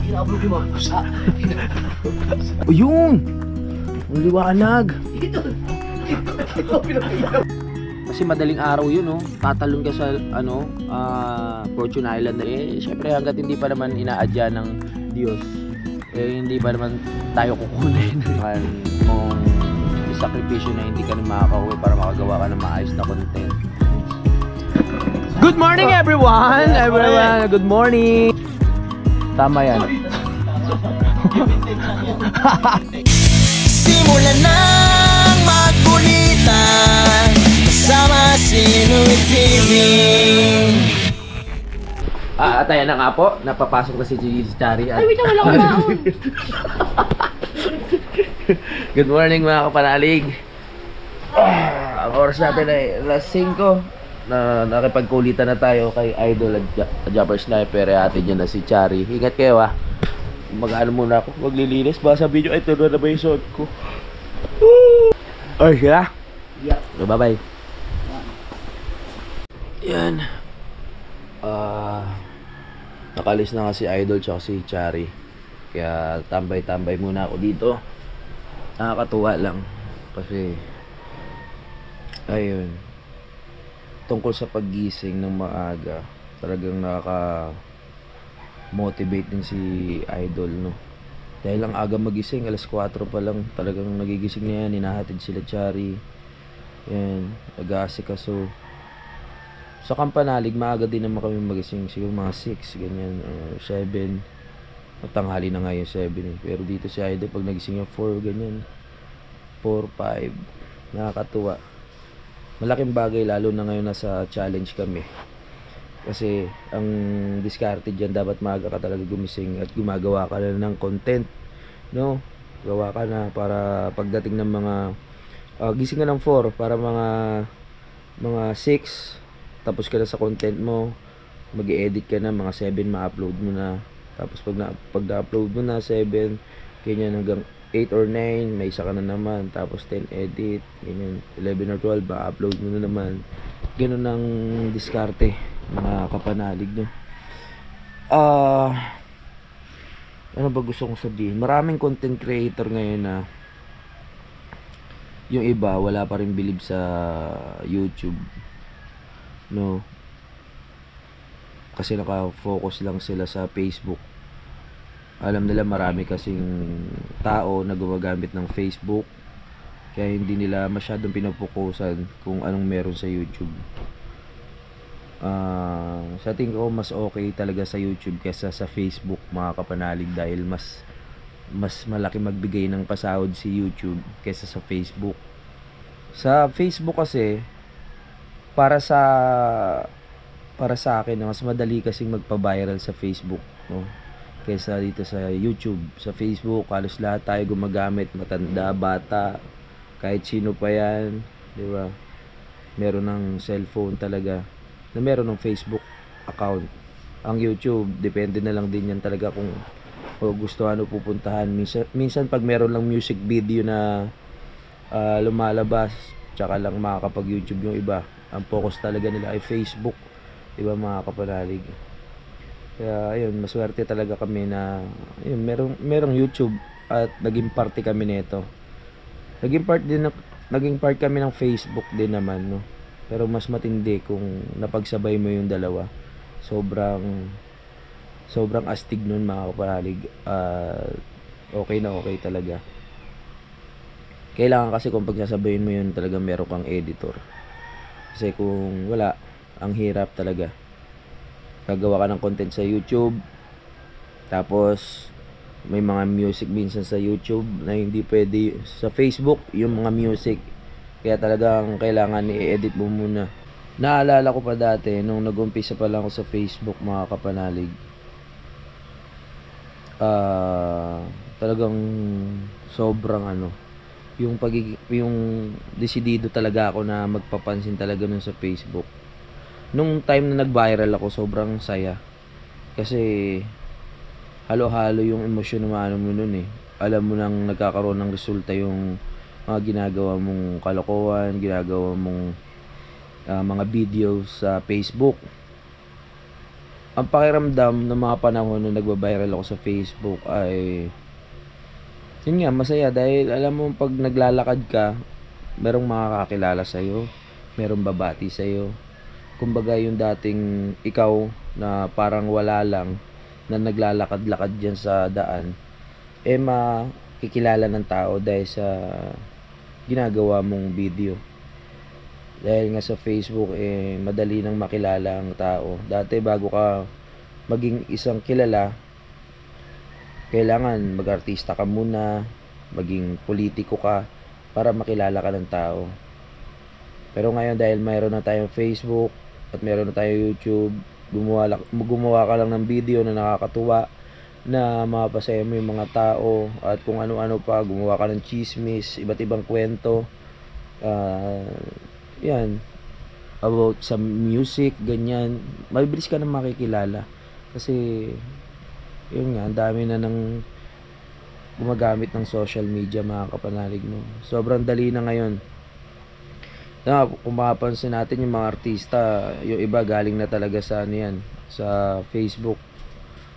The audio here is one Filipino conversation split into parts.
Kinablo ko mga pusa. O yun! Ang liwanag! Kasi madaling araw yun, no? Tatalon ka sa, Fortune Island. Syempre hanggat hindi pa naman inaadya ng Diyos, hindi pa naman tayo kukunin. Kung isakripisyo na hindi ka na makakauwi para makagawa ka ng maayos na content. Good morning everyone! Good morning! Tama yan. Simulan nang magkulitan kasama si Louie TV. Tayo na nga po. Napapasok na si Chari. Ay, wait lang, wala ko baon. Good morning mga kapanalig. Ang oras natin ay alas 5 na nakipagkulitan na tayo kay Idol at Jumper Sniper. Atin yun na si Chari. Ingat kayo mag-ano muna ako, maglilinis. Baka sa video ay tuloy na ba yung suot ko. Ay siya. Yeah. So, bye bye. Yan. Nakalis na nga si Idol tsaka si Chari. Kaya tambay-tambay muna ako dito. Nakakatuwa lang kasi ayun, tungkol sa paggising ng maaga, talagang nakaka-motivate din si Idol, no? Dahil lang aga magising, alas 4 pa lang, talagang nagigising na yan, hinahatid sila Chari. Yan, nag-aasikaso. Sa Kampanalig, maaga din naman kami magising, siguro mga 6, ganyan, 7. Tanghali na nga yung 7 eh. Pero dito si Idol, pag nagising yung 4, ganyan, 4, 5, nakakatuwa. Malaking bagay lalo na ngayon nasa challenge kami. Kasi ang diskarte dyan, dapat maaga ka talaga gumising at gumagawa ka na ng content, no? Gawa ka na para pagdating ng mga gising ka ng 4 para mga 6 tapos ka na sa content mo, mag-i-edit ka na, mga 7 ma-upload mo na. Tapos pag na-upload mo na 7, ganyan hanggang 8 or 9, may isa ka na naman. Tapos 10 edit, ganyan, 11 or 12, ma-upload mo na naman. Ganun ang diskarte, mga kapanalig, no? Ano ba gusto kong sabihin? Maraming content creator ngayon na yung iba, wala pa rin believe sa YouTube, no? Kasi naka-focus lang sila sa Facebook. Alam nila marami kasing tao na gumagamit ng Facebook, kaya hindi nila masyadong pinapokusan kung anong meron sa YouTube. Sa tingin ko mas okay talaga sa YouTube kaysa sa Facebook, mga kapanalig, dahil mas malaki magbigay ng pasahod si YouTube kaysa sa Facebook. Sa Facebook kasi para sa akin, mas madali kasing magpa-viral sa Facebook, no? Kaysa dito sa YouTube. Sa Facebook, halos lahat tayo gumagamit, matanda, bata, kahit sino pa yan, di ba? Meron ng cellphone talaga na meron ng Facebook account. Ang YouTube, depende na lang din yan talaga kung gusto ano pupuntahan. Minsan pag meron lang music video na lumalabas, tsaka lang makakapag YouTube yung iba. Ang focus talaga nila ay Facebook, di ba mga kapanalig? Kaya ayun, maswerte talaga kami na ayun, merong YouTube at naging party kami nito. Naging part kami ng Facebook din naman, no? Pero mas matindi kung napagsabay mo yung dalawa. Sobrang astig nun, mga kapanalig. Okay na okay talaga. Kailangan kasi kung pagsasabayin mo yun, talagang meron kang editor. Kasi kung wala, ang hirap talaga. Gagawa ka ng content sa YouTube, tapos may mga music minsan sa YouTube na hindi pwede sa Facebook, yung mga music. Kaya talagang kailangan i-edit mo muna. Naalala ko pa dati nung nag-umpisa pa lang ako sa Facebook, mga kapanalig, talagang sobrang yung desidido talaga ako na magpapansin talaga nun sa Facebook. Nung time na nag-viral ako, sobrang saya. Kasi halo-halo yung emosyon na mo nun eh. Alam mo nang nagkakaroon ng resulta yung mga ginagawa mong kalokohan, ginagawa mong mga videos sa Facebook. ang pakiramdam ng mga panahon na nagba-viral ako sa Facebook ay yun nga, masaya dahil alam mo pag naglalakad ka, merong makakakilala sa'yo, merong babati sa'yo. Kumbaga yung dating ikaw na parang wala lang, na naglalakad-lakad dyan sa daan, makikilala ng tao dahil sa ginagawa mong video. Dahil nga sa Facebook, madali nang makilala ang tao. Dati bago ka maging isang kilala, kailangan mag-artista ka muna, maging politiko ka, para makilala ka ng tao. Pero ngayon dahil mayroon na tayong Facebook, at mayroon na tayong YouTube, gumawa ka lang ng video na nakakatuwa, na mapasaya mo yung mga tao, at kung ano-ano pa, gumawa ka ng chismis, iba't ibang kwento, yan, about sa music, ganyan, mabilis ka na makikilala. Kasi, yun nga, ang dami na nang gumagamit ng social media, mga kapanalig, no? Sobrang dali na ngayon. Kung mapapansin natin yung mga artista, yung iba galing na talaga sa ano yan, sa Facebook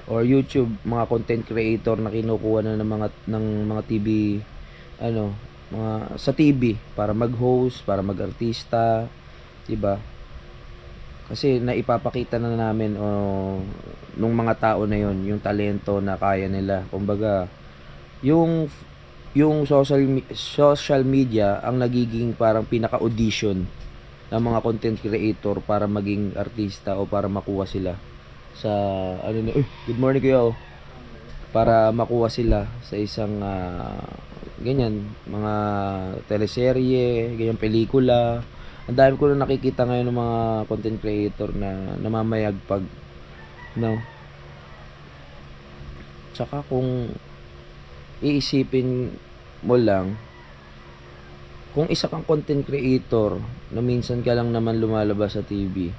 or YouTube, mga content creator na kinukuha na ng mga TV, mga sa TV para mag-host, para mag-artista, 'di ba? Kasi naipapakita na namin nung mga tao na yon yung talento na kaya nila. Kumbaga, yung social media ang nagiging parang pinaka-audition ng mga content creator para maging artista o para makuha sila sa good morning kayo, para makuha sila sa isang ganyan, mga teleserye, ganyan, pelikula. Ang dami ko na nakikita ngayon ng mga content creator na namamayagpag, no? Tsaka kung iisipin mo lang, kung isa kang content creator na minsan ka lang naman lumalabas sa TV,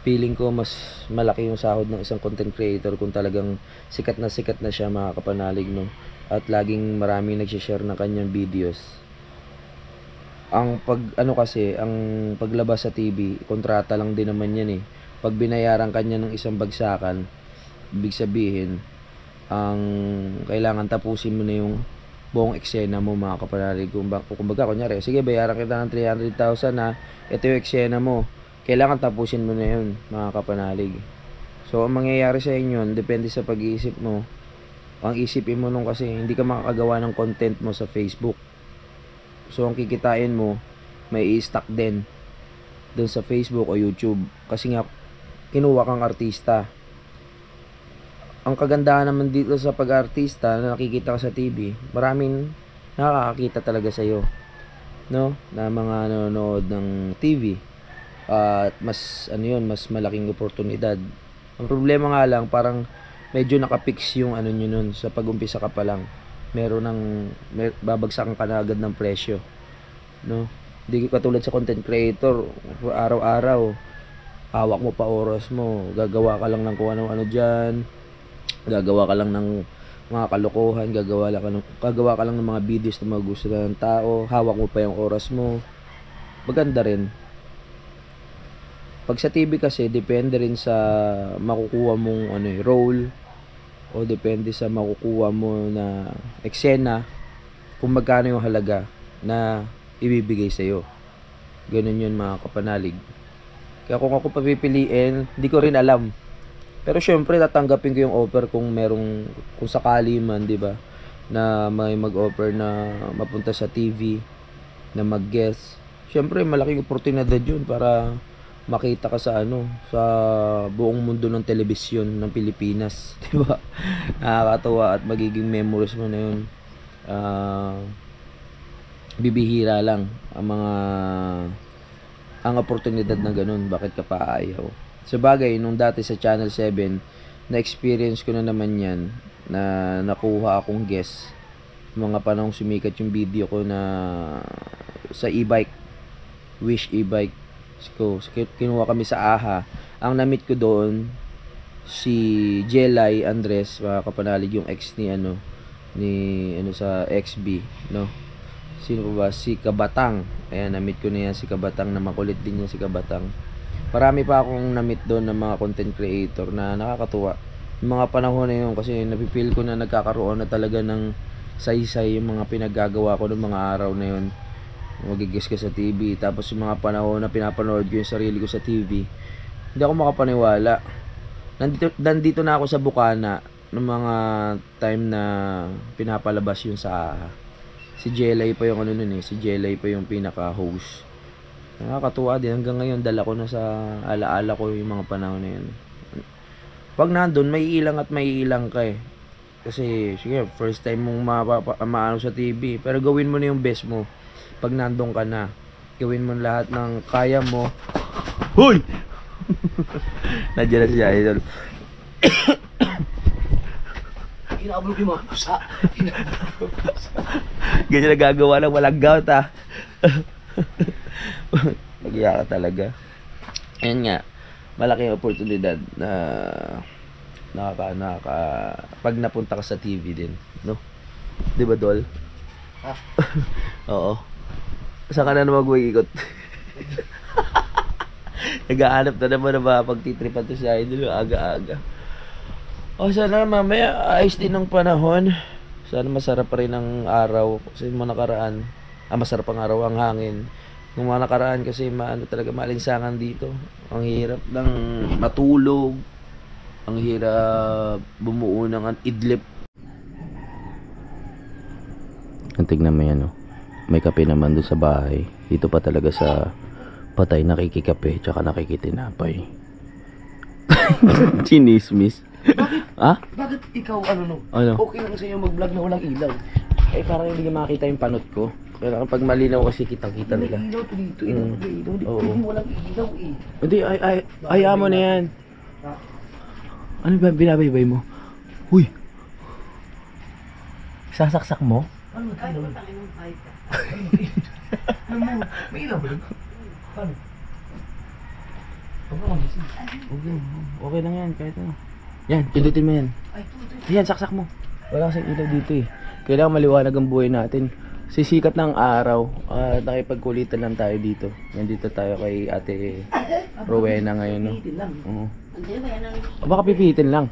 feeling ko mas malaki yung sahod ng isang content creator kung talagang sikat na siya, mga kapanalig, no? At laging maraming nag-share ng kanyang videos. Ang paglabas sa TV, kontrata lang din naman yan eh. Pag binayaran kanya ng isang bagsakan, ibig sabihin, ang kailangan tapusin mo na yung buong eksena mo, mga kapanalig. Kumbaga, kunyari, sige, bayaran kita ng 300,000 na ito yung eksena mo. Kailangan tapusin mo na yun, mga kapanalig. So, ang mangyayari sa inyo, depende sa pag-iisip mo. Ang isipin mo nung kasi hindi ka makakagawa ng content mo sa Facebook. So, ang kikitain mo, may i-stack din dun sa Facebook o YouTube. Kasi nga, kinuha kang artista. Ang kagandahan naman dito sa pag-artista na nakikita ka sa TV, maraming nakakakita talaga sa'yo, no? Na mga nanonood ng TV. At mas malaking oportunidad. Ang problema nga lang, parang medyo nakapix yung nyo nun sa pag-umpisa ka pa lang. Babagsakan ka na agad ng presyo, no? Hindi katulad sa content creator, araw-araw hawak mo pa oras mo, gagawa ka lang ng kung ano-ano dyan, gagawa ka lang ng mga kalokohan, gagawa ka lang ng mga videos na magugustuhan ng tao, hawak mo pa yung oras mo. Maganda rin. Pag sa TV kasi, depende rin sa makukuha mong role, o depende sa makukuha mo na eksena, kung magkano yung halaga na ibibigay sa'yo. Ganun yun, mga kapanalig. Kaya kung ako papipiliin, hindi ko rin alam. Pero syempre, tatanggapin ko yung offer kung sakali man, di ba, na may mag-offer na mapunta sa TV, na mag-guest. Syempre, malaking oportunidad yun para makita ka sa sa buong mundo ng telebisyon ng Pilipinas, di ba? Nakakatuwa at magiging memories mo na yun. Bibihira lang ang oportunidad na ganun. Bakit ka pa ayaw? Sa bagay, nung dati sa Channel 7, na-experience ko na naman yan, na nakuha akong guest mga panahong sumikat yung video ko na sa e-bike, Wish e-bike. So, kinuha kami sa AHA. Ang na-meet ko doon, si Jelay Andres, mga kapanalig, yung ex ni sa XB, no? Sino pa ba? Si Kabatang. Ayan, na-meet ko na yan si Kabatang, na makulit din yan si Kabatang. Marami pa akong na-meet doon ng mga content creator na nakakatuwa. Yung mga panahon na yun kasi napipil ko na nagkakaroon na talaga ng saysay yung mga pinaggagawa ko ng mga araw na yun. Magigis ka sa TV, tapos yung mga panahon na pinapanood ko yung sarili ko sa TV, hindi ako makapaniwala. Nandito na ako sa Bukana ng mga time na pinapalabas yun sa si Jelay pa yung ano nun si Jelay pa yung pinaka-host. Nakakatuwa din hanggang ngayon, dala ko na sa alaala ko yung mga panahon na yun. Pag nandun, may ilang at may ilang ka kasi sige, first time mong maano sa TV, pero gawin mo na yung best mo. Pag nandun ka na, gawin mo lahat ng kaya mo. Hoy! Nandiyan na siya, idol. Inaablo yung mga pusa. Ganyan na gagawa lang, walang gout Magiya ka talaga. Ayan nga, malaking oportunidad na nakaka pag napunta ka sa TV din, no? 'Di ba, Dol? Ha? Oo. Saan ka na naman mag-iikot? Nag-aanap na naman na makapagtitripan to siya, idol, aga-aga. O sana mamaya ayos din ng panahon. Sana masarap pa rin ang araw kasi mga nakaraan. Masarap ang araw, ang hangin. Nung mga nakaraan kasi talaga malinsangan dito. Ang hirap ng matulog. Ang hirap bumuo ng idlip. Tingnan mo yan, may kape naman doon sa bahay. Dito pa talaga sa patay nakikikape tsaka nakikitinapay. Chinismis. Bakit? Ha? Bakit ikaw ano? Okay lang sa'yo mag-vlog na walang ilaw. Parang hindi ka makita yung panot ko. Pero pag malinaw kasi kitang-kita nila. May ilaw to dito. Hindi walang ilaw Hindi, ayaw mo na yan. Ano ba binabaybay mo? Huy! Sasaksak mo? Ano ilaw? May ilaw ba? Paano? Okay lang yan, kahit ano. Yan, pindutin mo yan. Yan, saksak mo. Wala kasing ilaw dito Kailangan maliwanag ang buhay natin. Sisikat ng araw at nakipagkulitan lang tayo dito. Nandito tayo kay Ate Rowena ngayon, no? Pihitin lang. Oo. Andiyan ba yan ang... Baka pipihitin lang.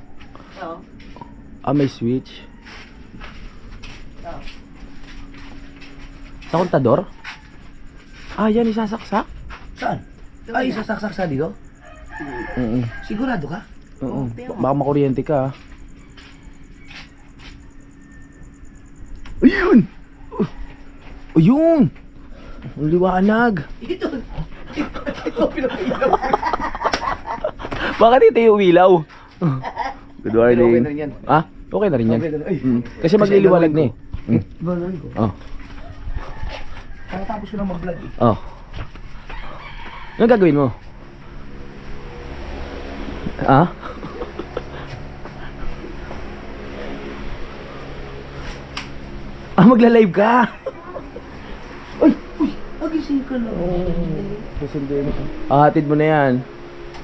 Oo. May switch. Sa kontador? Yan, isasaksak? Saan? Ay, sasaksak sa dito? Sigurado ka? Oo. Baka makuryente ka. Ayun! Ayun! Ang liwanag! Ito pinapailaw. Bakit ito yung ilaw? Good morning. Okay na rin yan. Okay na rin yan. Okay na rin. Ay. Kasi magliliwanag na Gano'n ko. Tapos ko lang mag-vlog Ano gagawin mo? Magla-live ka? Uy! Agising ka na. Susundin mo. Hatid mo na yan.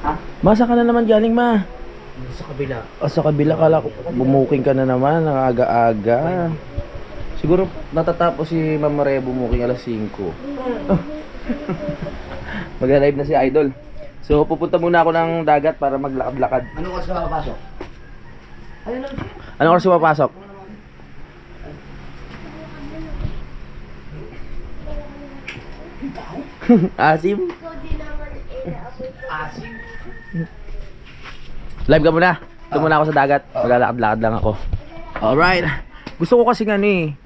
Ha? Masa ka na naman galing, ma? Sa kabila. Sa kabila kala ko, bumuking ka na naman, ang aga-aga. Siguro natatapos si Mama Rhea bumuking alas 5. Magla-live na si Idol. So pupunta muna ako ng dagat para maglakad-lakad. Ano oras ka papasok? Ayun lang. Anong oras mo papasok? Asim? Asim. Live ka muna. Ito muna ako sa dagat. Maglalakad-lakad lang ako. Alright. Gusto ko kasi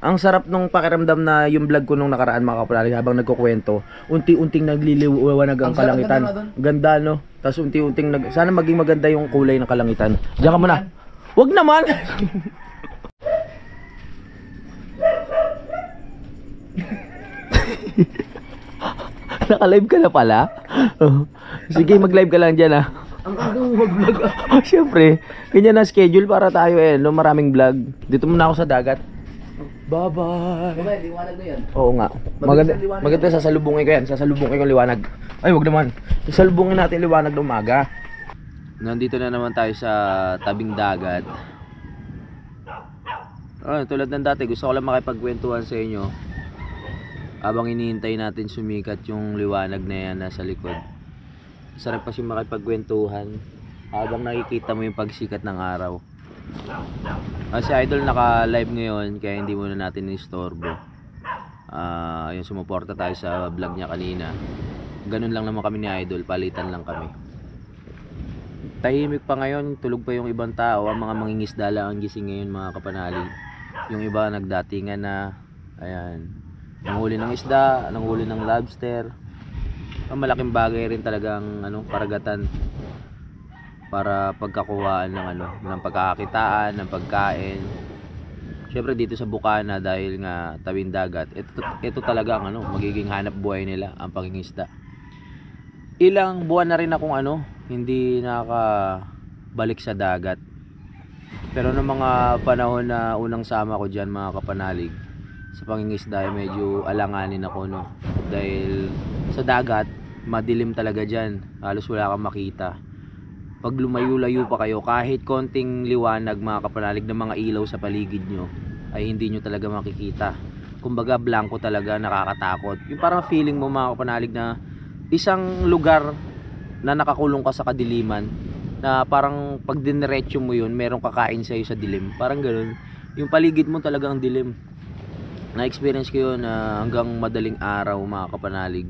ang sarap nung pakiramdam na yung vlog ko nung nakaraan mga kapatid habang nagkukwento, unti-unting nagliliwanag ang kalangitan. Ganda, no? Tapos unti-unting sana maging maganda yung kulay ng kalangitan. Diyan ka muna. Wag naman. Naka-live ka na pala? Sige, mag-live ka lang dyan Ang aga mo mag-vlog Siyempre, ganyan na schedule para tayo no, maraming vlog. Dito muna ako sa dagat. Bye-bye. Bye-bye, liwanag na yan. Oo nga. Maganda sasalubungin ko yan. Sasalubungin ko liwanag. Ay, wag naman. Sasalubungin natin liwanag ng umaga. Nandito na naman tayo sa tabing dagat. Tulad ng dati, gusto ko lang makipagkwentuhan sa inyo. Habang hinihintay natin sumikat yung liwanag na yan nasa likod. sarap kasi makipagkwentuhan habang nakikita mo yung pagsikat ng araw. Si Idol naka-live ngayon kaya hindi muna natin istorbo. Yung sumuporta tayo sa vlog niya kanina. Ganun lang naman kami ni Idol, palitan lang kami. Tahimik pa ngayon, tulog pa yung ibang tao. Ang mga mangingisda lang ang gising ngayon mga kapanalig. Yung iba nagdatingan na. Ayan, nanghuli ng isda, nanghuli ng lobster. Ang malaking bagay rin talagang karagatan para pagkakuhaan ng pagkakakitaan, ng pagkain. Syempre dito sa Bukana dahil nga tawid dagat, ito talaga ang magiging hanap buhay nila, ang pangingisda. Ilang buwan na rin akong hindi nakabalik sa dagat. Pero noong mga panahon na unang sama ko diyan mga kapanalig sa pangingisda, medyo alanganin ako dahil sa dagat madilim talaga diyan, halos wala kang makita. Pag lumayo-layo pa kayo, kahit konting liwanag mga kapanalig ng mga ilaw sa paligid nyo, ay hindi nyo talaga makikita. Kumbaga blanco talaga, nakakatakot. Yung parang feeling mo mga kapanalig na isang lugar na nakakulong ka sa kadiliman, na parang pag diniretso mo yun, merong kakain sa'yo sa dilim. Parang ganoon. Yung paligid mo talagang dilim. Na-experience ko yun hanggang madaling araw mga kapanalig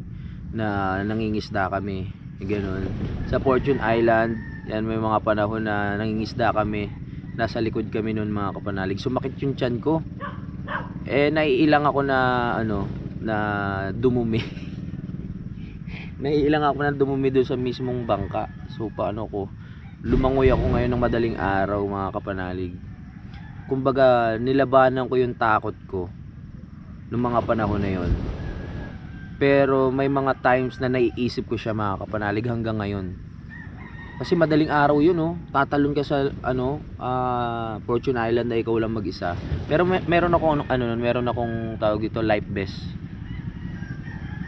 na nangingisda kami. Ganoon. Sa Fortune Island, yan, may mga panahon na nangingisda kami. Nasa likod kami noon mga kapanalig. Sumakit yung tiyan ko. Naiilang ako na na dumumi. Naiilang ako na dumumi doon sa mismong bangka. So paano ko? Lumangoy ako ngayon ng madaling araw mga kapanalig. Kumbaga nilabanan ko yung takot ko noong mga panahon na yon. Pero may mga times na naiisip ko siya mga kapanalig hanggang ngayon. Kasi madaling araw yun, tatalon ka sa Fortune Island na ikaw lang mag-isa. Pero meron ako meron akong tawag dito life vest.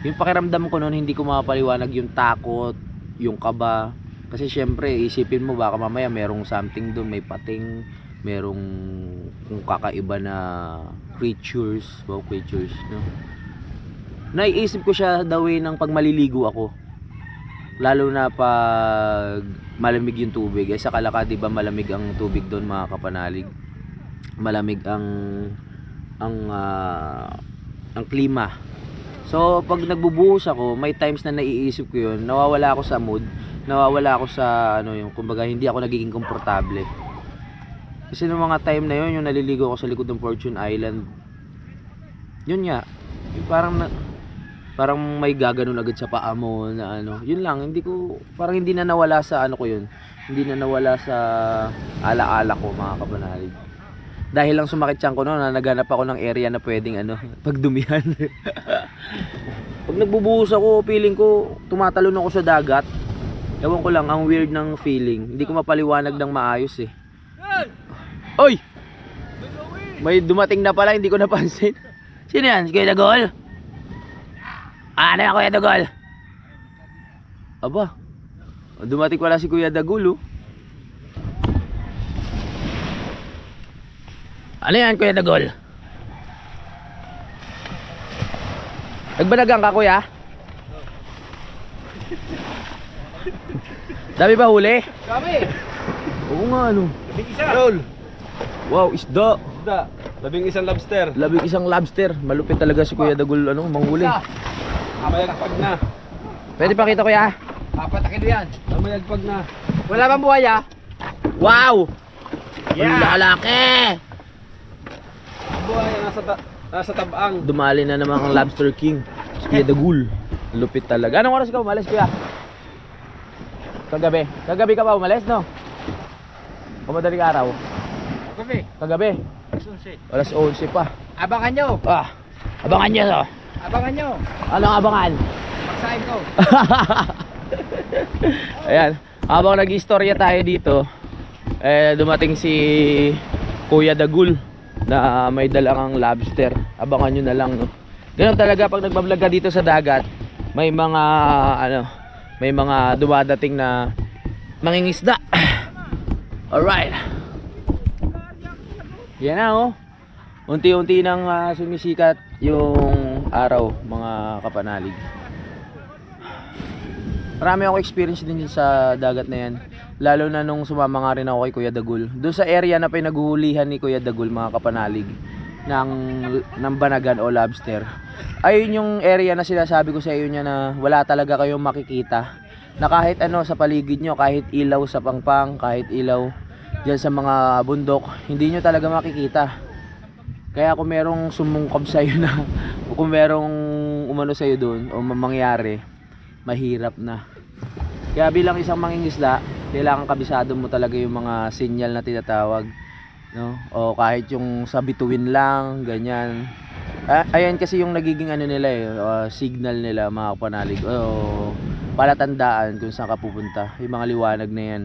Yung pakiramdam ko noon, hindi ko mapaliwanag yung takot, yung kaba. Kasi syempre isipin mo baka mamaya merong something doon, may pating, merong kung kakaiba na creatures, Naiisip ko siya the way ng pag maliligo ako. Lalo na pag malamig yung tubig. Sa Calaca, di ba malamig ang tubig doon mga kapanalig. Malamig ang klima. So pag nagbubuhos ako, may times na naiisip ko yun, nawawala ako sa mood, nawawala ako sa yung kumbaga hindi ako nagiging komportable. Kasi noong mga time na yun, yung naliligo ako sa likod ng Fortune Island, yun nga, yung parang may gaganon agad sa paa mo na yun lang, parang hindi na nawala sa ko yun, hindi na nawala sa alaala ko mga kapanalig. Dahil lang sumakit tiyan ko na naghanap ako ng area na pwedeng pagdumihan. Pag nagbubuhos ako, feeling ko tumatalon ako sa dagat. Ewan ko lang, ang weird ng feeling, hindi ko mapaliwanag ng maayos Oy! May dumating na pala, hindi ko napansin. Sino yan? Si Kuya Dagol? Ano yan, Kuya Dagol? Aba, dumating pala si Kuya Dagol Ano yan, Kuya Dagol? Nagbanagang ka, Kuya? Dami ba huli? Kami! Oo nga, Isa! Roll! Wow, isda! 11 lobster. 11 lobster. Malupit talaga si Kuya Dagol manghuli. Mamayagpag na. Pwede pakita, Kuya? Papatakin mo yan. Mamayagpag na. Wala bang buhaya? Wow! Yeah. Ang lalaki! Buhay nasa tabang. Dumali na naman ang Lobster King, si Kuya Dagol. Lupit talaga. Anong oras ka umalis, Kuya? Kagabi. Kagabi ka ba umalis, no? O madaling araw? Kami. Kagabi. Alas 11 pa. Abangan nyo. Abangan nyo, no? Abangan nyo. Anong abangan? Pagsahin ko. Ayan. Habang nag-istorya tayo dito, dumating si Kuya Dagol na may dalang lobster. Abangan nyo na lang, no? Ganun talaga pag nagbablog ka dito sa dagat, may mga may mga dumadating na mangingisda. Alright. Yan na, unti-unti nang sumisikat yung araw mga kapanalig. Marami ako experience din sa dagat na yan. Lalo na nung sumama nga rin ako kay Kuya Dagul. Doon sa area na pinaghuhulihan ni Kuya Dagul, mga kapanalig, ng banagan o lobster. Ayun yung area na sinasabi ko sa iyo niya na wala talaga kayong makikita. Na kahit ano sa paligid nyo, kahit ilaw sa pangpang, kahit ilaw dyan sa mga bundok, hindi nyo talaga makikita. Kaya kung merong sumungkab sa iyo na, kung merong umano sa iyo doon o mangyari, mahirap na. Kaya bilang isang mangingisda, kailangan kabisado mo talaga yung mga sinyal na tinatawag, no? O kahit yung sa bituin lang, ganyan. Ayan kasi yung nagiging ano nila signal nila, mga kapanalig, o palatandaan kung saan ka pupunta. Yung mga liwanag na yan.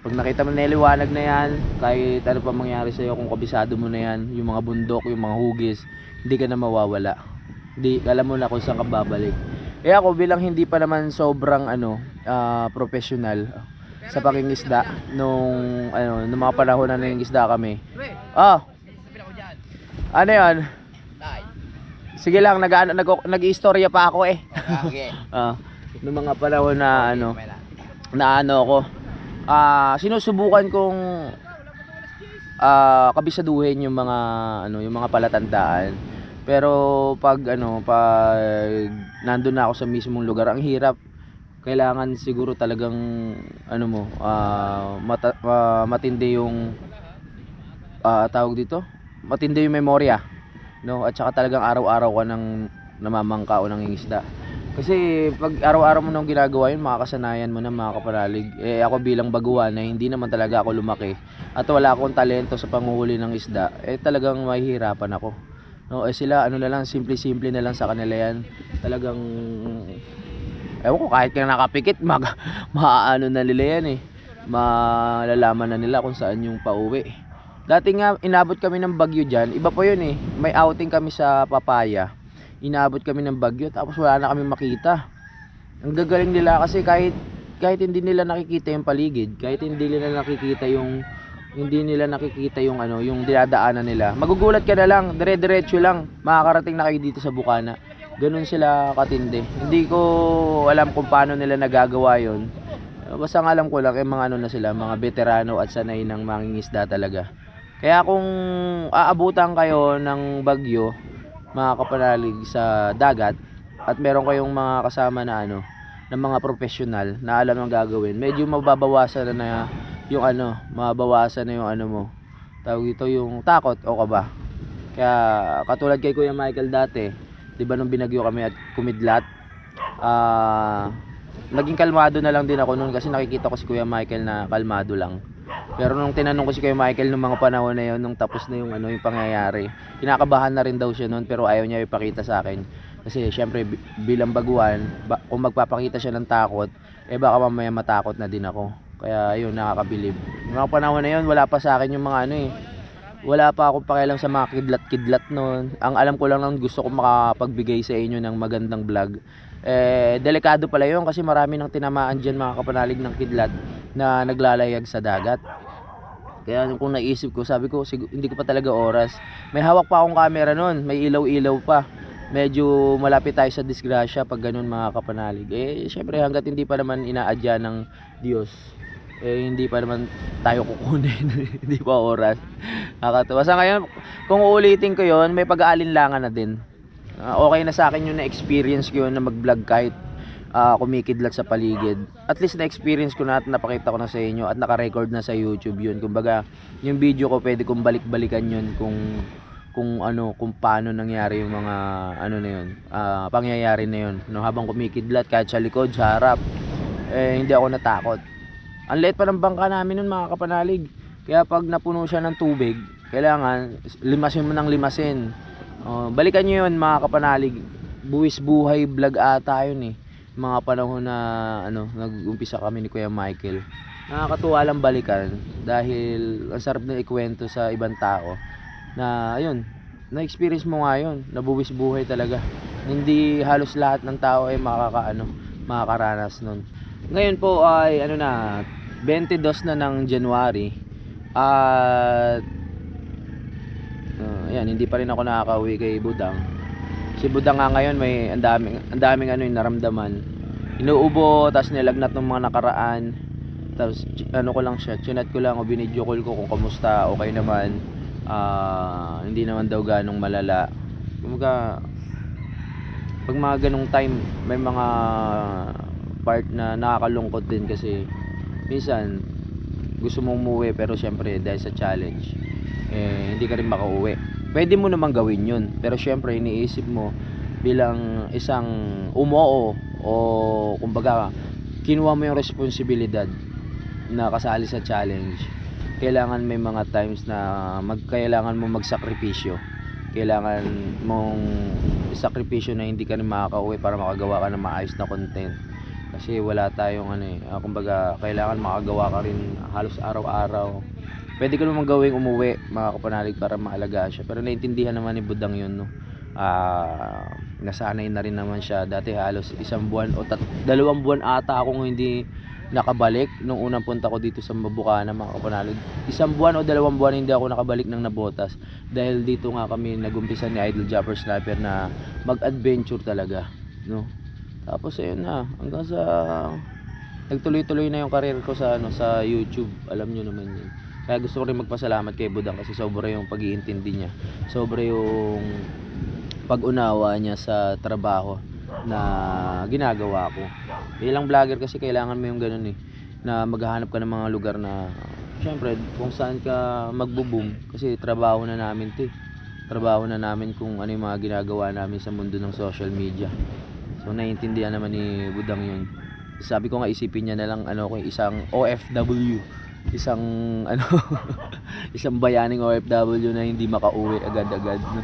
Pag nakita mo na yung liwanag na yan, kahit ano pa mangyari sa iyo, kung kabisado mo na yan, yung mga bundok, yung mga hugis, hindi ka na mawawala. Hindi, alam mo na kung saan ka babalik. Eh ako bilang hindi pa naman sobrang professional sa pangingisda nung mga panahon na nangingisda kami. Ano 'yan? Sige lang, nag-istorya pa ako eh. Okay. Nung mga panahon na ako. Sinusubukan kong kabisaduhin yung mga palatandaan. Pero pag nandun na ako sa mismong lugar, ang hirap. Kailangan siguro talagang matindi yung tawag dito, matindi yung memorya, no? At saka talagang araw-araw ka nang namamangka o nangingisda. Kasi pag araw-araw mo nang ginagawa yun, makakasanayan mo na, mga kapanalig. Eh ako bilang baguhan na hindi naman talaga ako lumaki at wala akong talento sa panguhuli ng isda, talagang mahihirapan ako. No, sila na lang, simple-simple na lang sa kanila yan. Talagang ewan ko, kahit ka nakapikit, maaano na nila yan eh. Malalaman na nila kung saan yung pauwi. Dati nga inabot kami ng bagyo dyan, iba pa yun eh. May outing kami sa Papaya. Inabot kami ng bagyo tapos wala na kami makita. Ang gagaling nila kasi kahit hindi nila nakikita yung paligid, kahit hindi nila nakikita yung yung dinadaanan nila, magugulat ka na lang, dire-diretso lang, makakarating na kayo dito sa Bukana. Ganun sila katindi. Hindi ko alam kung paano nila nagagawa yon. Basta ang alam ko lang mga na sila, mga veterano at sanay ng mangingisda talaga. Kaya kung aabutan kayo ng bagyo, mga kapanalig, sa dagat, at meron kayong mga kasama na ng mga professional na alam ang gagawin, medyo mababawasan na mababawasan na yung mo, tawag ito, yung takot o kaba. Kaya katulad kay Kuya Michael dati, 'di ba, nung binagyo kami at kumidlat, naging kalmado na lang din ako noon kasi nakikita ko si Kuya Michael na kalmado lang. Pero nung tinanong ko si Kuya Michael nung mga panahon na 'yon, nung tapos na yung yung pangyayari, kinakabahan na rin daw siya noon, pero ayaw niya ipakita sa akin. Kasi syempre bilang baguhan, kung magpapakita siya ng takot, baka mamaya matakot na din ako. Kaya ayun, nakakabilib. Yung mga panahon na yun, wala pa sa akin yung mga wala pa akong pakialam sa mga kidlat-kidlat noon. Ang alam ko lang lang, gusto ko makapagbigay sa inyo ng magandang vlog. Delikado pala yun kasi marami nang tinamaan dyan, mga kapanalig, ng kidlat na naglalayag sa dagat. Kaya kung naisip ko, sabi ko, hindi ko pa talaga oras. May hawak pa akong camera noon, may ilaw-ilaw pa. Medyo malapit tayo sa disgrasya pag ganun, mga kapanalig. Syempre hanggat hindi pa naman inaadya ng Diyos, hindi pa naman tayo kukunin. Hindi pa oras. Nakakatawa. Sa ngayon, kung uulitin ko yon, may pag-aalinlangan na din. Okay na sa akin yung na-experience ko yun na mag-vlog kahit kumikidlat sa paligid. At least na-experience ko na at napakita ko na sa inyo at naka-record na sa YouTube yun. Kumbaga, yung video ko pwede kong balik-balikan yun kung paano nangyari yung mga na yun, pangyayari na yun, no? Habang kumikidlat kahit sa likod, sa harap, hindi ako natakot. Ang liit pa ng bangka namin nun, mga kapanalig. Kaya pag napuno siya ng tubig, kailangan limasin mo ng limasin. Balikan nyo yun, mga kapanalig. Buwis buhay vlog ata yun eh. Mga panahon na nag-umpisa kami ni Kuya Michael. Nakakatuwa lang balikan dahil ang sarap na ikwento sa ibang tao na ayun, na-experience mo nga yun, nabuwis buhay talaga. Hindi halos lahat ng tao ay makakaranas nun. Ngayon po ay 22 na ng January at ayan, hindi pa rin ako nakakauwi kay Budang. Si Budang nga ngayon may ang daming naramdaman. inuubo, tapos nilagnat ng mga nakaraan. Tapos ano ko lang siya, chinat ko lang o binidyo call ko kung kamusta, okay naman. Hindi naman daw ganong malala. Kumbaga pag mga ganong time may mga part na nakakalungkot din kasi minsan gusto mong umuwi pero syempre dahil sa challenge hindi ka rin makauwi. Pwede mo namang gawin yun pero syempre iniisip mo bilang isang umoo o kumbaga kinuha mo yung responsibilidad na kasali sa challenge. Kailangan may mga times na kailangan mo magsakripisyo, kailangan mong sakripisyo na hindi ka rin makakauwi para makagawa ka ng maayos na content kasi wala tayong kumbaga kailangan makagawa ka rin halos araw-araw. Pwede ko namang gawing umuwi mga kapanalig para maalagaan siya pero naintindihan naman ni Budang yun, no? Nasanay na rin naman siya. Dati halos 1 buwan o 2 buwan ata akong hindi nakabalik nung unang punta ko dito sa Mabukana mga kapanalig. 1 buwan o 2 buwan hindi ako nakabalik ng Nabotas dahil dito nga kami nagumpisa ni Idol Japper Sniper na mag-adventure talaga, no? Tapos ayun na hanggang sa nagtuloy-tuloy na yung career ko sa sa YouTube. Alam niyo naman yun. Kaya gusto ko rin magpasalamat kay Budang kasi sobra yung pag-iintindi niya, sobra yung pag-unawa niya sa trabaho na ginagawa ko. Bilang vlogger kasi kailangan mo yung ganun na maghahanap ka ng mga lugar na syempre kung saan ka magbo-boom kasi trabaho na namin 'to. Trabaho na namin kung ano yung mga ginagawa namin sa mundo ng social media. So naiintindihan naman ni Budang yun. Sabi ko nga isipin niya na lang ko isang OFW, isang isang bayaning OFW na hindi makauwi agad-agad, no?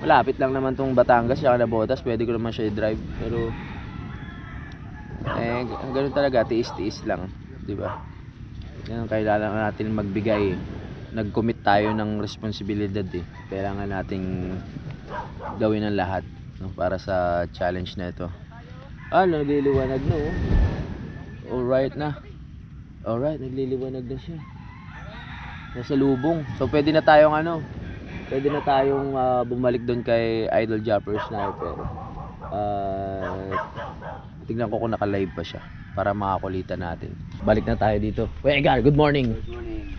Malapit lang naman tong Batangas saka Nabotas, pwede ko naman siya i-drive pero ganun talaga, tiis-tiis lang, di ba? Yan kailangan natin magbigay. Nag-commit tayo ng responsibilidad Kailangan nating gawin ang lahat, no, para sa challenge na ito. Nagliliwanag na Alright na. Alright, nagliliwanag na siya. Nasa lubong. So pwede na tayong bumalik doon kay Idol Japper Sniper. Tingnan ko kung naka-live pa siya para makakulitan natin. Balik na tayo dito. Edgar, good morning. Good morning.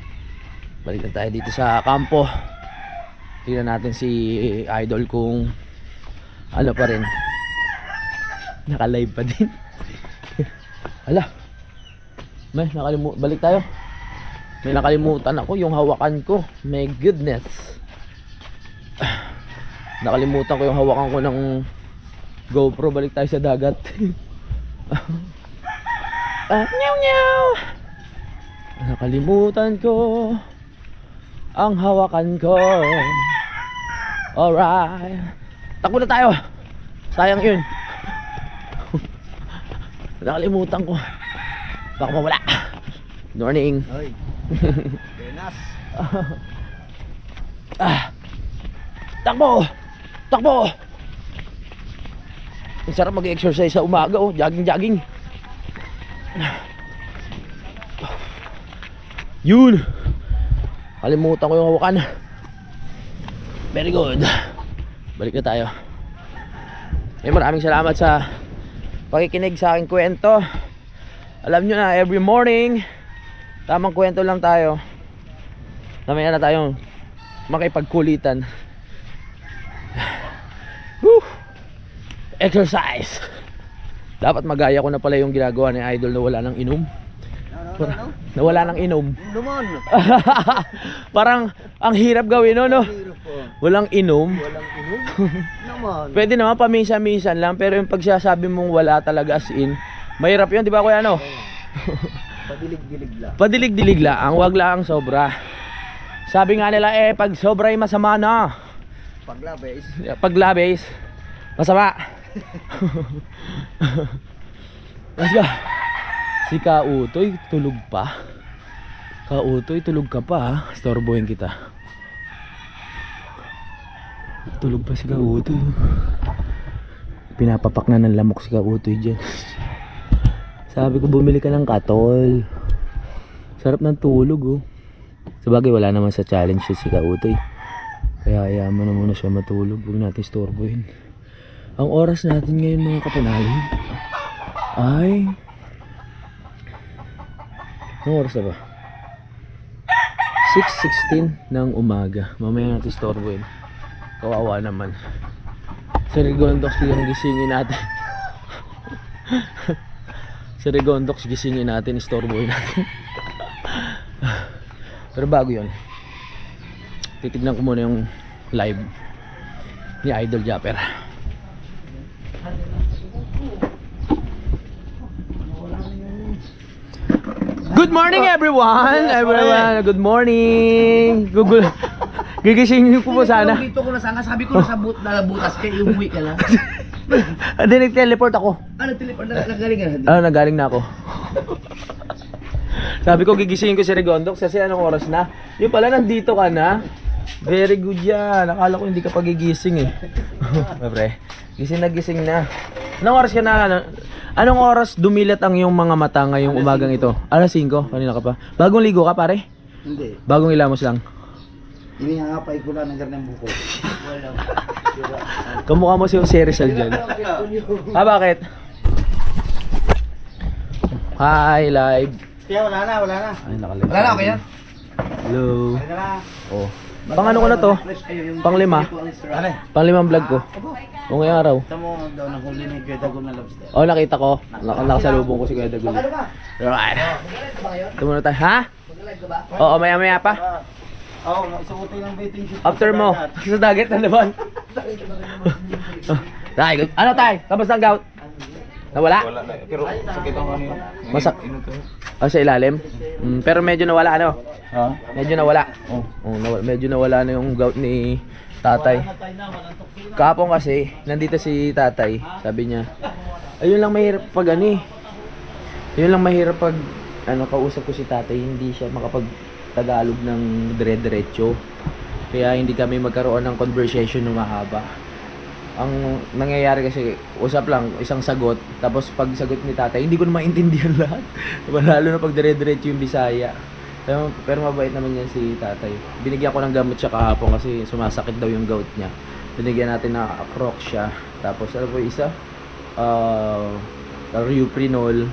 Balik na tayo dito sa kampo. Tingnan natin si Idol kung ano pa rin. Naka-live pa din. Hala. Balik tayo. May nakalimutan ako yung hawakan ko. My goodness. Nakalimutan ko yung hawakan ko ng GoPro. Balik tayo sa dagat. Nyaw nyaw. Nakalimutan ko ang hawakan ko. Alright. Takbo na tayo. Sayang yun. Nakalimutan ko. Baka mawala. Good morning. Hoy. Benas. Takbo. Takbo. Ang sarap mag-exercise sa umaga, jogging. Yun. Kalimutan ko yung hawakan. Very good. Balik na tayo. Maraming salamat sa pakikinig sa aking kwento. Alam nyo na, every morning tamang kwento lang tayo. Namaya na tayong makipagkulitan. Woo! Exercise. Dapat magaya ko na pala yung ginagawa ni Idol na wala nang inom. Nawala nang inom. Naman. Parang ang hirap gawin, no? Walang inom. Walang inom. Naman. Pwede naman paminsan-minsan lang, pero yung pagsasabi mong wala talaga as in, mahirap yun, di ba kuya, ano? Padilig-dilig lang. Padilig-dilig lang, wag lang sobra. Sabi nga nila pag sobra ay masama na. Paglabis masama. Let's go. Si Kautoy tulog pa. Kautoy tulog ka pa, ha? Storbohin kita. Tulog pa si Kautoy. Pinapapak na ng lamok si Kautoy dyan. Sabi ko bumili ka ng katol. Sarap ng tulog, Sabagay wala naman sa challenge si Kautoy. Kaya ayaw mo na muna siya matulog. Huwag natin storbohin. Ang oras natin ngayon mga kapanalig ay anong oras na ba? 6:16 ng umaga. Mamaya natin istorbohin. Kawawa naman. Sa Rigondox yung gisingin natin. Sa Rigondox gisingin natin, istorbohin natin. Pero bago yun, titignan ko muna yung live ni Idol Japper. Good morning everyone! Good morning! Google. Gigisingin ko po sana. Dito ko na sana, sabi ko nasa butas kayo, umuwi ka na. Hindi, nag-teleport ako. Teleport na nagaling ka na. Nagaling na ako. Sabi ko gigisingin ko si Rigondox kasi anong oras na? Yung pala nandito ka na. Very good yan. Akala ko hindi ka pagigising eh. Pre, gising na. Anong oras ka na? Anong oras dumilat ang iyong mga mata ngayong umagang ito? Alas 5, kanina ka pa. Bagong ligo ka pare? Hindi. Bagong ilamos lang. Inihangapay ko lang ng ganang buko. Kamukha mo si Jose Rizal dyan. Bakit? Hi, live. Kaya wala na. Ay, nakalive. Wala na, okay yan? Hello. Wala na. Oh. Pang ano ko na to? Pang-5. Ano? Pang-5 vlog ko. O ngayong araw. Ito mo daw nahuli ni Kuya Dagon na lobster. Oh, nakita ko. Nakasalubong ko si Kuya Dagon. Right. Ito muna tayo. Ha? Oo, maya-maya pa. Oo, suotin ng baiting shoot. After mo. Sa dagat na naman. Tay, ano tay? Kamusta ang gout? Nawala? Wala na. Pero sakit ang ano yun. Masak. Sa ilalim? Pero medyo nawala ano? Ha? Medyo nawala. Nawala. Medyo nawala na yung gout ni tatay. Kapon kasi, nandito si tatay. Sabi niya, ayun lang mahirap pag ano eh. Ayun lang mahirap pag kausap ko si tatay. Hindi siya makapag-Tagalog ng dire-diretso. Kaya hindi kami magkaroon ng conversation ng mahaba. Ang nangyayari kasi, usap lang, isang sagot. Tapos pag sagot ni tatay, hindi ko na maintindihan lahat. Lalo na pag dire-diretso yung Bisaya. Pero mabait naman yan si tatay. Binigyan ko ng gamot siya kahapon kasi sumasakit daw yung gout niya. Binigyan natin na Croxia. Tapos ano po isa? Ryuprinol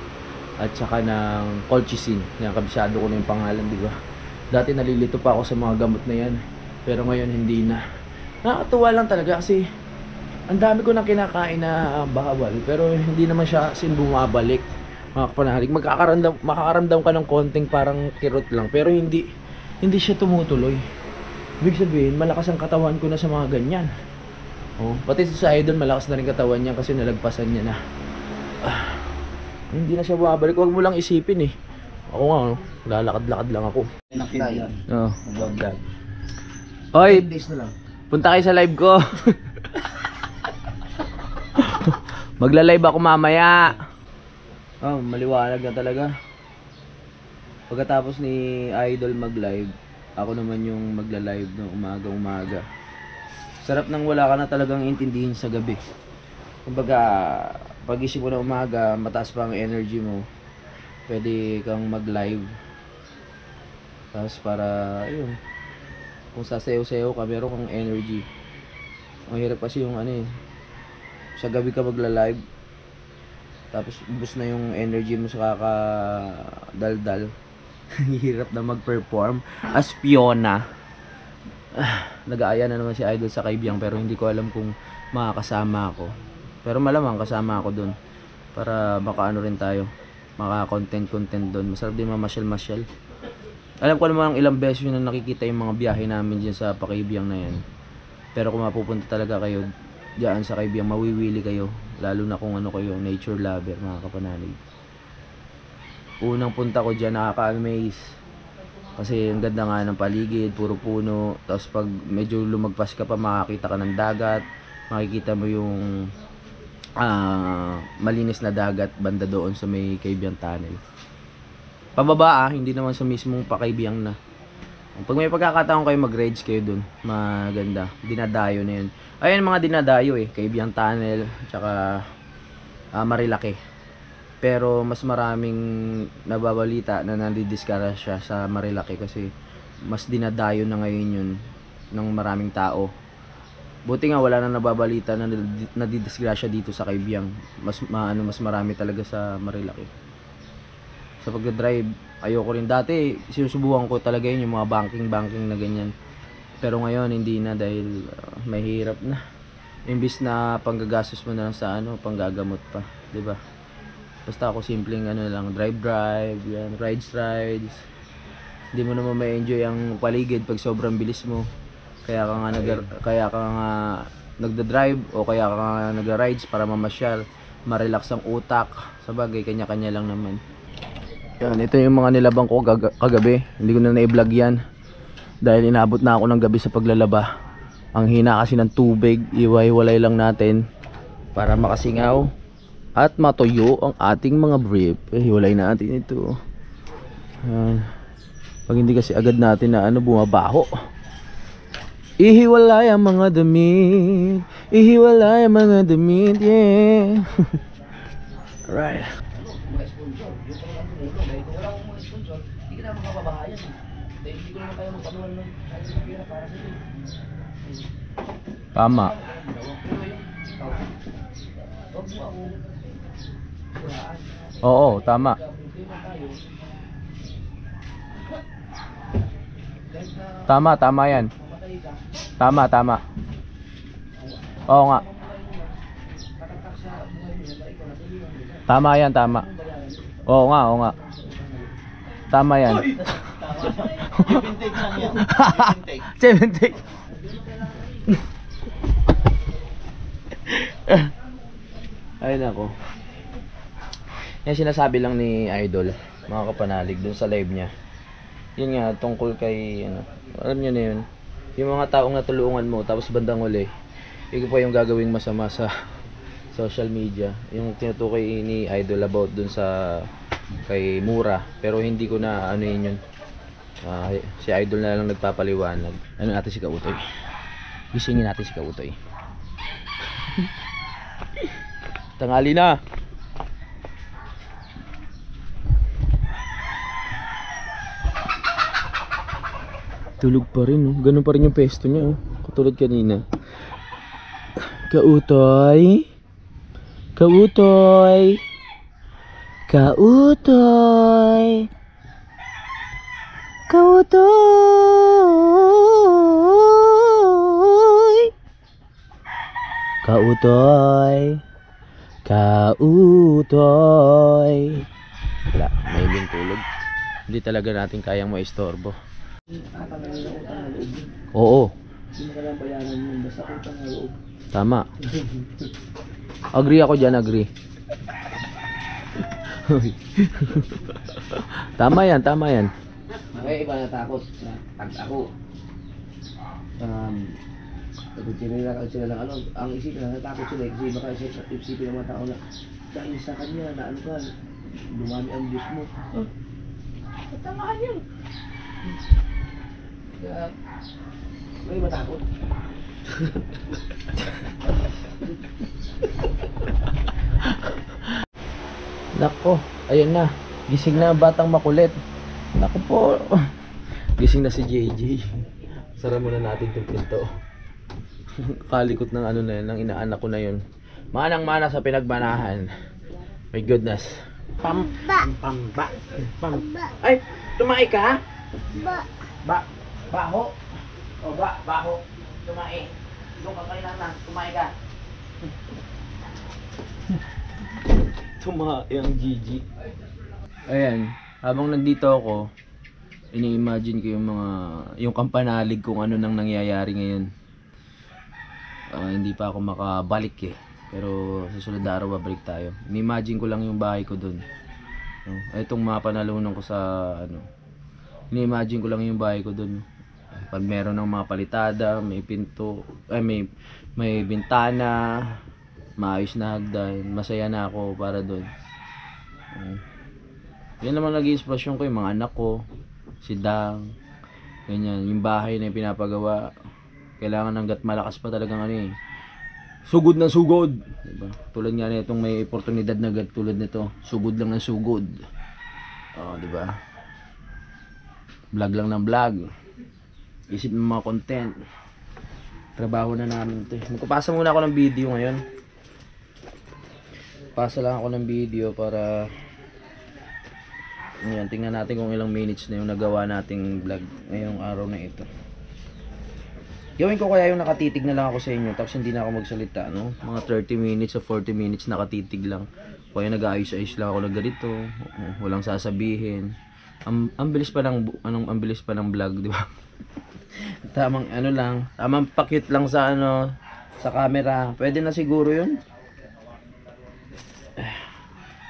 at saka ng colchicine. Yan, kabisado ko na yung pangalan, di ba? Dati nalilito pa ako sa mga gamot na yan. Pero ngayon hindi na. Nakakatuwa lang talaga kasi ang dami ko nang kinakain na bawal. Pero hindi naman siya bumabalik. Mga kapanalig, makakaramdam ka ng konting parang kirot lang, pero hindi siya tumutuloy. Ibig sabihin, malakas ang katawan ko na sa mga ganyan. Pati sa Idol, malakas na rin katawan niya kasi nalagpasan niya na. Hindi na siya bumabalik. Huwag mo lang isipin eh. Ako nga, lalakad-lakad lang ako. Vlog. Hoy, punta kayo sa live ko. Magla-live ako mamaya. Maliwanag na talaga. Pagkatapos ni Idol mag-live, ako naman yung magla-live ng umaga-umaga. Sarap nang wala ka na talagang intindihin sa gabi. Kumbaga, pag-isip mo na umaga, mataas pa ang energy mo, pwede kang mag-live. Tapos para, ayun, kung sasayaw-sayaw ka, meron kang energy. Ang hirap kasi yung sa gabi ka magla-live, tapos ubos na yung energy mo sa kakadaldal. Hirap na mag-perform as Fiona. Nag-aaya na naman si Idol sa Kaibiyang, pero hindi ko alam kung makakasama ako. Pero malamang kasama ako dun para makaano rin tayo, maka-content dun. Masarap din mamasyal-masyal. Alam ko naman ilang beses yun na nakikita yung mga biyahe namin dyan sa Pakaibiyang na yan. Pero kung mapupunta talaga kayo diyan sa Kaibiyang, mawiwili kayo. Lalo na kung kayo, nature lover, mga kapanalig. Unang punta ko dyan, nakaka-amaze. Kasi ang ganda nga ng paligid, puro puno. Tapos pag medyo lumagpas ka pa, makakita ka ng dagat. Makikita mo yung malinis na dagat banda doon sa may Kaibiyang Tunnel. Pababa hindi naman sa mismong Pakaibiyang na. Pag may pagkakataon kayo mag-rides kayo dun, maganda. Dinadayo na yun. Ayun mga dinadayo Kaibiyang Tunnel, tsaka Marilaki. Pero mas maraming nababalita na nandidiskara siya sa Marilaki kasi mas dinadayo na ngayon yun ng maraming tao. Buti nga wala na nababalita na nadidisgrasya dito sa Kaibiyang. Mas marami talaga sa Marilaki. Sa pagdadrive, ayoko rin. Dati sinusubukan ko talaga yun, yung mga banking na ganyan. Pero ngayon hindi na dahil mahirap na. Imbis na panggagastos mo na lang sa panggagamot pa, 'di ba? Basta ako simpleng lang, drive, yan, rides. Hindi mo naman ma-enjoy ang paligid pag sobrang bilis mo. Kaya ka nga nagda-drive o kaya ka nga nagra-rides para mamasyal, ma-relax ang utak. Sabagay, kanya-kanya lang naman. Yan, ito yung mga nilabang ko kagabi. Hindi ko na na-vlog yan dahil inabot na ako ng gabi sa paglalaba. Ang hina kasi ng tubig, iwa-hiwalay lang natin para makasingaw at matuyo ang ating mga brief. Hiwalay natin ito. Pag hindi kasi agad natin na bumabaho. Ihiwalay ang mga damit. Ihiwalay ang mga damit, yeah. Alright. Mga sponsor, yung talagang tumulong. Dahil kung wala akong mga sponsor, hindi ka na makababahayan. Dahil hindi ko naman tayo magpanuhan ng pera para sa ito. Tama. Oo, tama. Tama yan. Tama. Oo nga. Tama yan, tama. Oo nga. Tama yan. 7 take lang yan. 7 take. Ay nako. Yan sinasabi lang ni Idol, mga kapanalig dun sa live niya. Yun nga tungkol kay alam niyo na yun. Yung mga taong natulungan mo tapos bandang uli, ikaw pa yung gagawing masama sa social media. Yung tinutukoy ni Idol about dun sa kay Mura, pero hindi ko na yun. Si Idol na lang nagpapaliwanag. Ano natin si Kautoy? Gisingin natin si Kautoy. Tanghali na. Tulog pa rin, oh. Ganun pa rin yung pesto niya, oh. Katulad kanina. Kautoy. Kautoy. Kautoy. Kautoy. Kautoy. Kautoy. Wala, may tulog. Hindi talaga natin kayang maistorbo. Oo. Hindi mo kailangan bayaran yun, basta utang na loob. Tama. Agree ako dyan, agree. Tama yan. May iba natakot na tag ako. Sila lang ang isipin na natakot sila kasi baka isipin ng mga tao na dahil sa kanya na ka, dumami ang Diyos mo. Tamaan yun. Kaya may matakot. Nako, ayun na. Gising na batang makulit. Nako po. Gising na si JJ. Sara muna natin itong pinto. Kalikot ng na yun, ng inaanak ko na yun. Manang-mana sa pinagmanahan. My goodness. Pamba. Ay, tumae ka? Baho. O baho. Tumae. Doon ka kailan na, tumae ka. Tumae ang Gigi. Ayan, habang nandito ako, ini-imagine ko yung kampanalig kung ano nang nangyayari ngayon. Hindi pa ako makabalik pero sa sunod na araw babalik tayo. Ini-imagine ko lang yung bahay ko dun. Itong mga panalunan ko sa ini-imagine ko lang yung bahay ko dun. Pag meron ng mga palitada, may pinto, may bintana, maayos na hagdan, masaya na ako para dun. Yan naman naging inspirasyon ko, yung mga anak ko, si Dang, ganyan, yung bahay na yung pinapagawa. Kailangan hanggat malakas pa talagang sugod ng sugod, diba? Tulad nga nitong may oportunidad na tulad nito, sugod lang ng sugod. Diba? Vlog lang ng vlog. Isip ng mga content. Trabaho na namin to. Magpapasa muna ako ng video ngayon. Pasa lang ako ng video para ayan, tingnan natin kung ilang minutes na yung nagawa nating vlog ngayong araw na ito. Gawin ko kaya yung nakatitig na lang ako sa inyo tapos hindi na ako magsalita, no? Mga 30 minutes o 40 minutes nakatitig lang. Kaya nag-aayos-ayos lang ako na ganito, walang sasabihin. Ang bilis pa ng ang bilis pa ng vlog, di ba? Tamang ano lang, tamang pakit lang sa ano, sa camera. Pwede na siguro 'yun.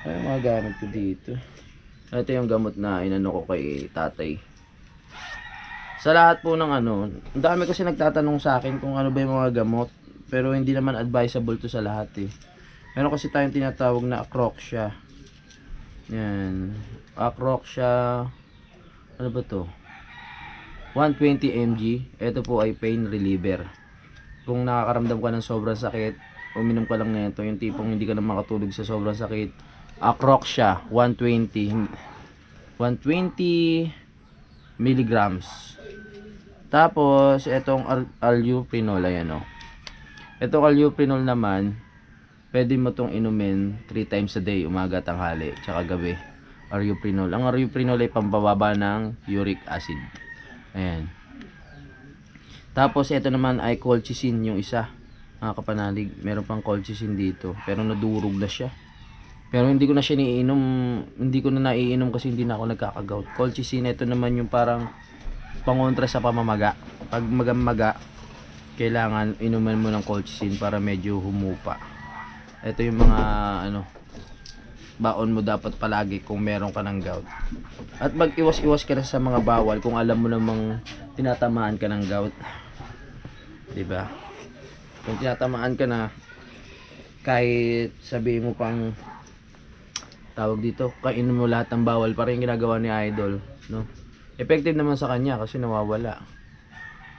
Ay, mga gamit ko dito. Ito yung gamot na inano ko kay tatay. Sa lahat po ng ano, ang dami kasi nagtatanong sa akin kung ano ba yung mga gamot. Pero hindi naman advisable to sa lahat eh. Meron kasi tayong tinatawag na Acroxia. Yan. Acroxia. Ano ba to? 120 mg. Ito po ay pain reliever. Kung nakakaramdam ka ng sobrang sakit, uminom ka lang nito. Yung tipong hindi ka na makatulog sa sobrang sakit. Acroxia 120 milligrams. Tapos itong allopurinol, ayan o. Itong allopurinol naman, pwede mo itong inumin 3 times a day, umaga, tanghali, tsaka gabi. Allopurinol. Ang allopurinol ay pampababa ng uric acid. Ayan. Tapos ito naman ay colchicine, yung isa. Mga kapanalig, meron pang colchicine dito, pero nadurog na siya. Pero hindi ko na siya niinom, hindi ko na naiinom kasi hindi na ako nagkakagout. Colchicine, ito naman yung parang pangontra sa pamamaga. Pag magamaga, kailangan inuman mo ng colchicine para medyo humupa. Ito yung mga ano, baon mo dapat palagi kung meron ka ng gout. At mag-iwas-iwas ka na sa mga bawal kung alam mo namang tinatamaan ka ng gout. 'Di ba? Kung tinatamaan ka na, kahit sabihin mo pang tawag dito, kainin mo lahat ng bawal, parang yung ginagawa ni Idol, no? Effective naman sa kanya kasi nawawala.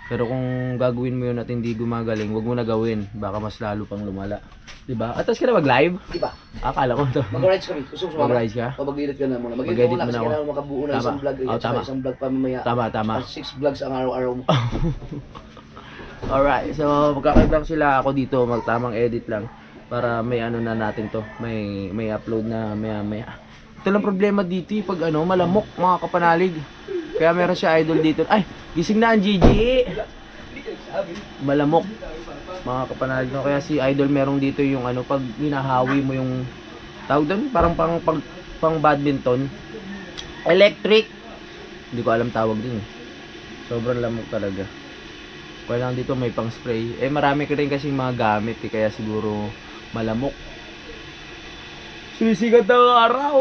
Pero kung gagawin mo yun at hindi gumagaling, wag mo na gawin, baka mas lalo pang lumala. 'Di ba? Atas ka na mag-live? Di ba? Akala ko to. Mag-rides kami. Gusto mo sumama? Mag-rides ka? O mag-edit ka na muna. Mag-edit Mag-edit mo muna na kasi ako. kailangan makabuo na Tama. isang vlog. Oh, tama. Isang vlog pa mamaya. Tama. 6 vlogs ang araw-araw mo. Alright, so magkakaibang sila ako dito, magtamang edit lang para may ano na natin to, may upload na maya. Ito lang problema dito, pag ano, malamok mga kapanalig. Kaya meron siya Idol dito. Ay, gising na ang Gigi. Malamok mga kapanalig, no? Kaya si Idol merong dito yung ano, pag hinahawi mo yung tawag doon, parang pang badminton. Electric. Hindi ko alam tawag din eh. Sobrang lamok talaga. Kaya lang dito may pang spray. Eh marami ka rin kasing mga gamit eh, kaya siguro malamok. Sumisigat ang araw.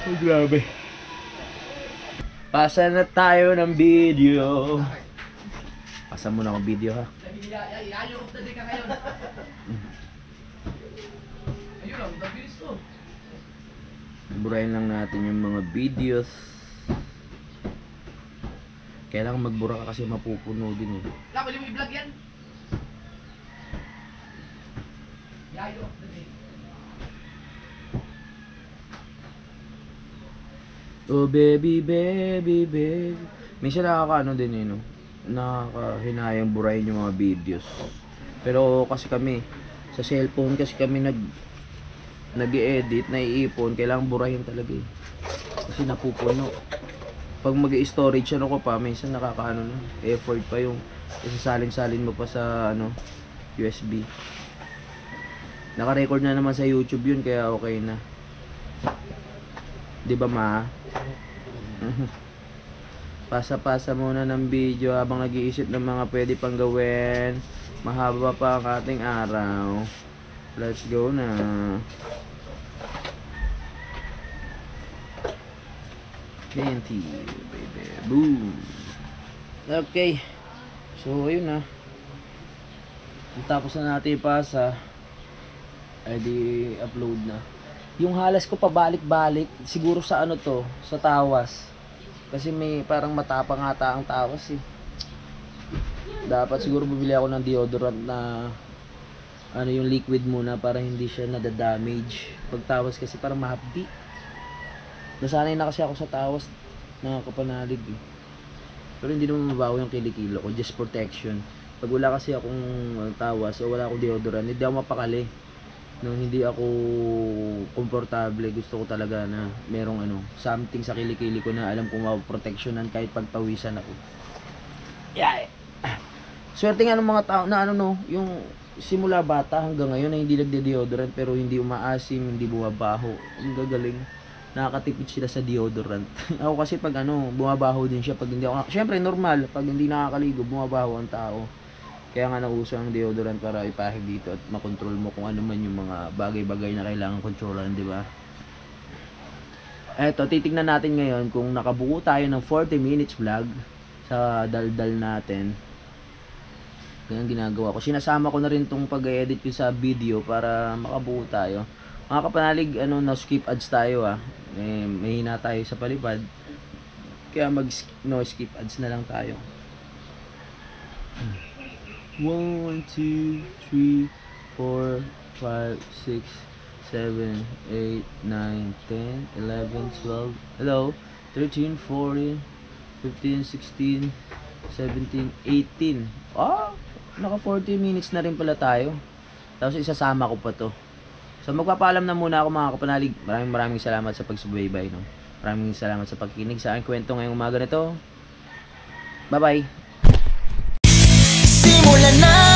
Oh, grabe. Pasa na tayo ng video. Pasa muna ng video ha. Burahin lang natin yung mga videos. Kailangan magbura ka kasi mapupuno din eh. Wala, pwede mo i-vlog yan. Yayo. Oh baby. Minsan nakakaano din eh, no? Nakakahinayang burahin yung mga videos. Pero kasi kami, sa cellphone kasi kami nag-i-edit, naiipon, kailangan burahin talaga eh. Kasi napupuno. Pag mag-i-storage ano ko pa, minsan nakakaano na, effort pa yung isasalin-salin mo pa sa ano, USB. Naka-record na naman sa YouTube yun, kaya okay na. 'Di ba ma? Pasa-pasa muna ng video habang nag-iisip ng mga pwede pang gawin. Mahaba pa ang ating araw. Let's go na. Plenty, baby. Boom. Okay. So, ayun na. Tapos na natin ipasa. Ay di upload na. Yung halas ko pabalik-balik, siguro sa ano to, sa tawas. Kasi may parang matapang ata ang tawas eh. Dapat siguro bibili ako ng deodorant na ano yung liquid muna para hindi siya nadadamage. Pag tawas kasi parang mahapdi. Nasanay na kasi ako sa tawas, nakakapanalig eh. Pero hindi naman mabaho yung kilikilo ko, just protection. Pag wala kasi akong tawas o wala akong deodorant, hindi ako mapakali. Nung hindi ako komportable, gusto ko talaga na merong something sa kilikili ko na alam kong maproteksyonan kahit pagpawisan ako. Yeah. Swerte nga ng mga tao na yung simula bata hanggang ngayon na hindi nagde-deodorant pero hindi umaasim, hindi bumabaho. Ang gagaling. Nakakatipid sila sa deodorant. Ako kasi pag bumabaho din siya pag hindi ako, syempre normal, pag hindi nakakaligo, bumabaho ang tao. Kaya nga nauso ang deodorant para ipahid dito at makontrol mo kung ano man yung mga bagay-bagay na kailangan kontrolan, di ba? Eto, titignan natin ngayon kung nakabuo tayo ng 40 minutes vlog sa daldal natin. Ganyan ginagawa ko. Sinasama ko na rin tong pag-edit ko sa video para makabuo tayo. Mga kapanalig, na skip ads tayo may hina tayo sa palipad. Kaya skip ads na lang tayo. 1, 2, 3, 4, 5, 6, 7, 8, 9, 10, 11, 12, hello, 13, 14, 15, 16, 17, 18. Naka 40 minutes na rin pala tayo. Tapos isasama ko pa to. So magpapaalam na muna ako mga kapanalig. Maraming salamat sa pagsubaybay. Maraming salamat sa pagkikinig sa aking kwento ngayong umaga na to. Bye bye. Simulan na